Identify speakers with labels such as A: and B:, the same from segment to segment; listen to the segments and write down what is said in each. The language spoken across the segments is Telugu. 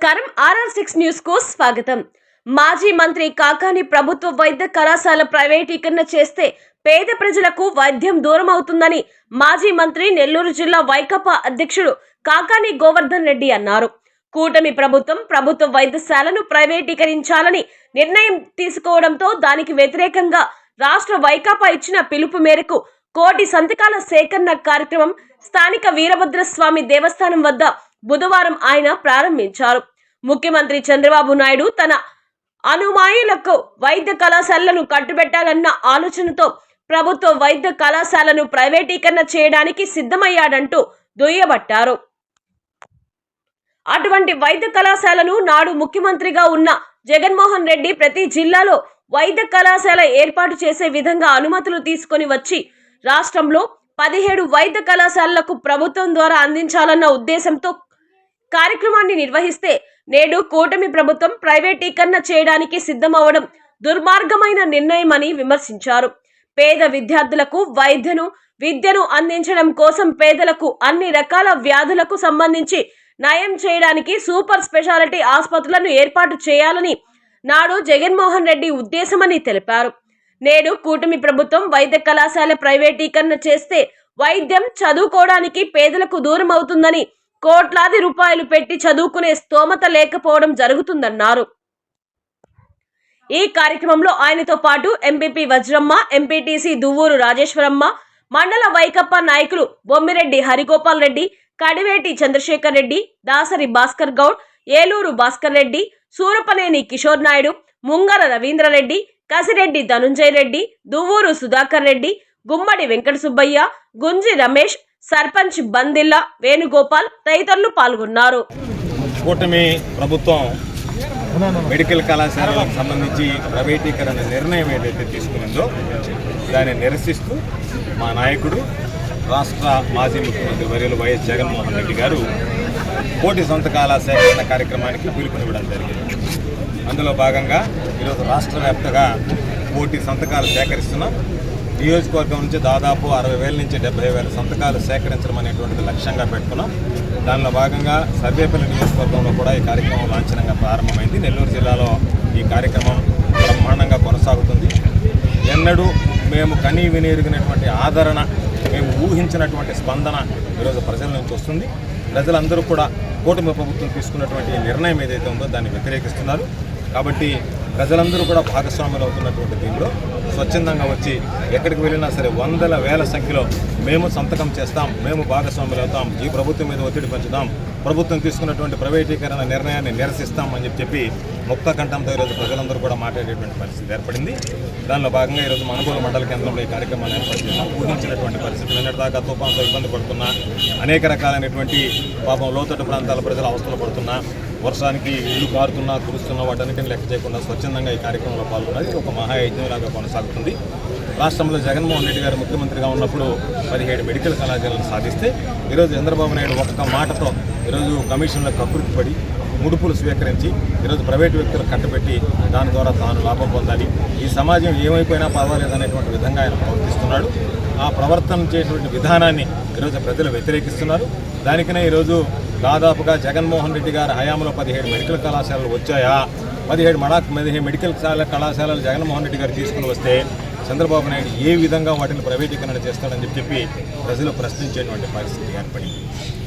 A: నమస్కారం RR6 న్యూస్ కు స్వాగతం. మాజీ మంత్రి కాకాని ప్రభుత్వ వైద్య కళాశాల ప్రైవేటీకరణ చేస్తే పేద ప్రజలకు వైద్యం దూరం అవుతుందని మాజీ మంత్రి నెల్లూరు జిల్లా వైకాపా అధ్యక్షుడు కాకాని గోవర్ధన్ రెడ్డి అన్నారు. కూటమి ప్రభుత్వం ప్రభుత్వ వైద్యశాలను ప్రైవేటీకరించాలని నిర్ణయం తీసుకోవడంతో దానికి వ్యతిరేకంగా రాష్ట్ర వైకాపా ఇచ్చిన పిలుపు మేరకు కోటి సంతకాల సేకరణ కార్యక్రమం స్థానిక వీరభద్రస్వామి దేవస్థానం వద్ద బుధవారం ఆయన ప్రారంభించారు. ముఖ్యమంత్రి చంద్రబాబు నాయుడు తన అనుమాయులకు వైద్య కళాశాలలను కట్టుబెట్టాలన్న ఆలోచనతో ప్రభుత్వ వైద్య కళాశాలను ప్రైవేటీకరణ చేయడానికి సిద్ధమయ్యాడంటూ దుయ్యబట్టారు. అటువంటి వైద్య కళాశాలను నాడు ముఖ్యమంత్రిగా ఉన్న జగన్మోహన్ రెడ్డి ప్రతి జిల్లాలో వైద్య కళాశాల ఏర్పాటు చేసే విధంగా అనుమతులు తీసుకొని వచ్చి రాష్ట్రంలో 17 వైద్య కళాశాలలకు ప్రభుత్వం ద్వారా అందించాలన్న ఉద్దేశంతో కార్యక్రమాన్ని నిర్వహిస్తే నేడు కూటమి ప్రభుత్వం ప్రైవేటీకరణ చేయడానికి సిద్ధమవడం దుర్మార్గమైన నిర్ణయమని విమర్శించారు. పేద విద్యార్థులకు విద్యను అందించడం కోసం పేదలకు అన్ని రకాల వ్యాధులకు సంబంధించి నయం చేయడానికి సూపర్ స్పెషాలిటీ ఆసుపత్రులను ఏర్పాటు చేయాలని నాడు జగన్మోహన్ రెడ్డి ఉద్దేశమని తెలిపారు. నేడు కూటమి ప్రభుత్వం వైద్య కళాశాల ప్రైవేటీకరణ చేస్తే వైద్యం చదువుకోవడానికి పేదలకు దూరం అవుతుందని కోట్లాది రూపాయలు పెట్టి చదువుకునే స్తోమత లేకపోవడం జరుగుతుందన్నారు. ఈ కార్యక్రమంలో ఆయనతో పాటు ఎంపీపీ వజ్రమ్మ, ఎంపీటీసీ దువ్వూరు రాజేశ్వరమ్మ, మండల వైకాపా నాయకులు బొమ్మిరెడ్డి హరిగోపాల్ రెడ్డి, కడివేటి చంద్రశేఖర్ రెడ్డి, దాసరి భాస్కర్ గౌడ్, ఏలూరు భాస్కర్ రెడ్డి, సూరపనేని కిషోర్ నాయుడు, ముంగర రవీంద్రరెడ్డి, కసిరెడ్డి ధనుంజయ రెడ్డి, దువ్వూరు సుధాకర్ రెడ్డి, గుమ్మడి వెంకట సుబ్బయ్య, గుంజి రమేష్, సర్పంచ్ బందిల్లా వేణుగోపాల్ తదితరులు పాల్గొన్నారు.
B: కూటమి ప్రభుత్వం మెడికల్ కళాశాలకు సంబంధించి ప్రైవేటీకరణ నిర్ణయం ఏదైతే తీసుకున్నదో దాన్ని నిరసిస్తూ మా నాయకుడు రాష్ట్ర మాజీ ముఖ్యమంత్రి వర్యులు వైఎస్ జగన్మోహన్ రెడ్డి గారు కోటి సంతకాల సేకరణ కార్యక్రమానికి పిలుపునివ్వడం జరిగింది. అందులో భాగంగా ఈరోజు రాష్ట్ర వ్యాప్తంగా కోటి సంతకాలు సేకరిస్తున్నాం. నియోజకవర్గం నుంచి దాదాపు 60,000 నుంచి 70,000 సంతకాలు సేకరించడం అనేటువంటిది లక్ష్యంగా పెట్టుకున్నాం. దానిలో భాగంగా సర్వేపల్లి నియోజకవర్గంలో కూడా ఈ కార్యక్రమం లాంఛనంగా ప్రారంభమైంది. నెల్లూరు జిల్లాలో ఈ కార్యక్రమం బ్రహ్మాండంగా కొనసాగుతుంది. ఎన్నడూ మేము కనీ వినిరిగినటువంటి ఆదరణ, మేము ఊహించినటువంటి స్పందన ఈరోజు ప్రజల నుంచి వస్తుంది. ప్రజలందరూ కూడా కూటమి ప్రభుత్వం తీసుకున్నటువంటి నిర్ణయం ఏదైతే ఉందో దాన్ని వ్యతిరేకిస్తున్నారు. కాబట్టి ప్రజలందరూ కూడా భాగస్వాములు అవుతున్నటువంటి దీనిలో స్వచ్ఛందంగా వచ్చి ఎక్కడికి వెళ్ళినా సరే వందల వేల సంఖ్యలో మేము సంతకం చేస్తాం, మేము భాగస్వాములు అవుతాం, ఈ ప్రభుత్వం మీద ఒత్తిడి పెంచుదాం, ప్రభుత్వం తీసుకున్నటువంటి ప్రైవేటీకరణ నిర్ణయాన్ని నిరసిస్తాం అని చెప్పి ముక్త కంఠంతో ఈరోజు ప్రజలందరూ కూడా మాట్లాడేటువంటి పరిస్థితి ఏర్పడింది. దానిలో భాగంగా ఈరోజు మనుగోలు మండల కేంద్రంలో ఈ కార్యక్రమాన్ని ఏర్పాటు చేస్తాం. ఊహించినటువంటి పరిస్థితులు నిన్నటిదాకా తుఫాన్తో ఇబ్బంది పడుతున్నా, అనేక రకాలైనటువంటి పాపం లోతట్టు ప్రాంతాల ప్రజలు అవస్థలు పడుతున్నా, వర్షానికి ఇల్లు కారుతున్నా కురుస్తున్నా వాటన్నిటిని లెక్క చేయకుండా స్వచ్ఛందంగా ఈ కార్యక్రమంలో పాల్గొన్నది ఒక మహాయజ్ఞంలాగా కొనసాగుతుంది. రాష్ట్రంలో జగన్మోహన్ రెడ్డి గారు ముఖ్యమంత్రిగా ఉన్నప్పుడు 17 మెడికల్ కళాశాలను సాధిస్తే ఈరోజు చంద్రబాబు నాయుడు ఒక్క మాటతో ఈరోజు కమిషన్లకు అభివృద్ధిపడి ముడుపులు స్వీకరించి ఈరోజు ప్రైవేటు వ్యక్తులకు కట్టబెట్టి దాని ద్వారా తాను లాభం పొందాలి, ఈ సమాజం ఏమైపోయినా పర్వాలేదనేటువంటి విధంగా ఆయన ప్రవర్తిస్తున్నాడు. ఆ ప్రవర్తించేటువంటి విధానాన్ని ఈరోజు ప్రజలు వ్యతిరేకిస్తున్నారు. దానికనే ఈరోజు దాదాపుగా జగన్మోహన్ రెడ్డి గారి హయాంలో 17 మెడికల్ కళాశాలలు వచ్చాయా, 17 మెడికల్ కళాశాలలు జగన్మోహన్ రెడ్డి గారు తీసుకుని వస్తే చంద్రబాబు నాయుడు ఏ విధంగా వాటిని ప్రైవేటీకరణ చేస్తాడని చెప్పి ప్రజలు ప్రశ్నించేటువంటి పరిస్థితి ఏర్పడింది.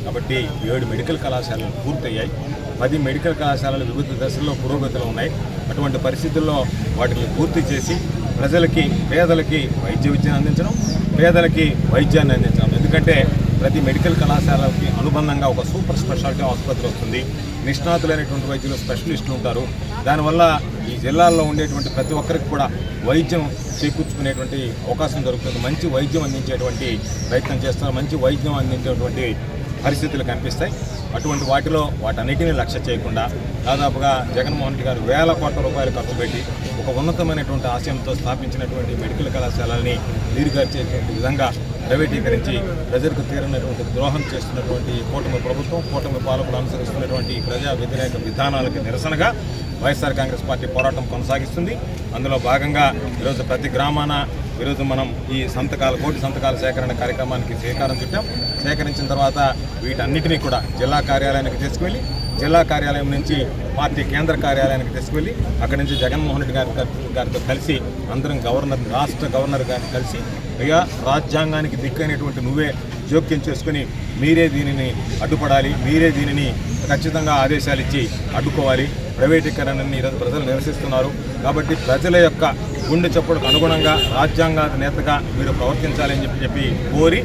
B: కాబట్టి 7 మెడికల్ కళాశాలలు పూర్తయ్యాయి, 10 మెడికల్ కళాశాలలు వివిధ దశల్లో పురోగతిలో ఉన్నాయి. అటువంటి పరిస్థితుల్లో వాటిని పూర్తి చేసి ప్రజలకి, పేదలకి వైద్య విద్యను అందించడం, పేదలకి వైద్యాన్ని అందించడం. ఎందుకంటే ప్రతి మెడికల్ కళాశాలకి అనుబంధంగా ఒక సూపర్ స్పెషాలిటీ ఆసుపత్రి వస్తుంది, నిష్ణాతులైనటువంటి వైద్యులు, స్పెషలిస్టులు ఉంటారు. దానివల్ల ఈ జిల్లాల్లో ఉండేటువంటి ప్రతి ఒక్కరికి కూడా వైద్యం చేకూర్చుకునేటువంటి అవకాశం దొరుకుతుంది. మంచి వైద్యం అందించేటువంటి ప్రయత్నం చేస్తున్నారు, మంచి వైద్యం అందించేటువంటి పరిస్థితులు కనిపిస్తాయి. అటువంటి వాటన్నిటినీ లక్ష్య చేయకుండా దాదాపుగా జగన్మోహన్ రెడ్డి గారు వేల కోట్ల రూపాయలు ఖర్చు పెట్టి ఒక ఉన్నతమైనటువంటి ఆశయంతో స్థాపించినటువంటి మెడికల్ కళాశాలని నీరుగార్చేటువంటి విధంగా ప్రైవేటీకరించి ప్రజలకు తీరనటువంటి ద్రోహం చేస్తున్నటువంటి కూటమి ప్రభుత్వం, కూటమి పాలకులు అనుసరిస్తున్నటువంటి ప్రజా వ్యతిరేక విధానాలకు నిరసనగా వైఎస్ఆర్ కాంగ్రెస్ పార్టీ పోరాటం కొనసాగిస్తుంది. అందులో భాగంగా ఈరోజు ప్రతి గ్రామాన ఈరోజు మనం ఈ కోటి సంతకాల సేకరణ కార్యక్రమానికి శ్రీకారం చుట్టాం. సేకరించిన తర్వాత వీటన్నిటినీ కూడా జిల్లా కార్యాలయానికి తీసుకువెళ్ళి జిల్లా కార్యాలయం నుంచి పార్టీ కేంద్ర కార్యాలయానికి తీసుకువెళ్ళి అక్కడి నుంచి జగన్మోహన్ రెడ్డి గారితో కలిసి అందరం రాష్ట్ర గవర్నర్ గారిని కలిసి అయ్యా రాజ్యాంగానికి దిక్కైనటువంటి నువ్వే జోక్యం చేసుకుని మీరే దీనిని అడ్డుపడాలి, మీరే దీనిని ఖచ్చితంగా ఆదేశాలు ఇచ్చి అడ్డుకోవాలి. ప్రైవేటీకరణని ఈరోజు ప్రజలు నిరసిస్తున్నారు కాబట్టి ప్రజల యొక్క గుండె చప్పుడుకు అనుగుణంగా రాజ్యాంగ నేతగా మీరు ప్రవర్తించాలని చెప్పి కోరి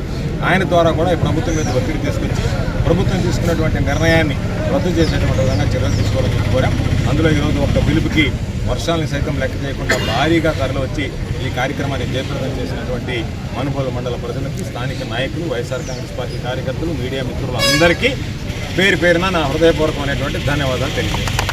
B: ఆయన ద్వారా కూడా ఈ ప్రభుత్వం మీద ఒత్తిడి తీసుకొచ్చి ప్రభుత్వం తీసుకున్నటువంటి నిర్ణయాన్ని రద్దు చేసేటువంటి విధంగా చర్యలు తీసుకోవాలని కోరాం. అందులో ఈరోజు ఒక పిలుపుకి వర్షాలను సైతం లెక్క చేయకుండా భారీగా తరలి వచ్చి ఈ కార్యక్రమాన్ని జయప్రదం చేసినటువంటి మనుగోలు మండల ప్రజలకి, స్థానిక నాయకులు, వైఎస్ఆర్ కాంగ్రెస్ పార్టీ కార్యకర్తలు, మీడియా మిత్రులు అందరికీ పేరు పేరున నా హృదయపూర్వకమైనటువంటి ధన్యవాదాలు తెలియజేస్తాను.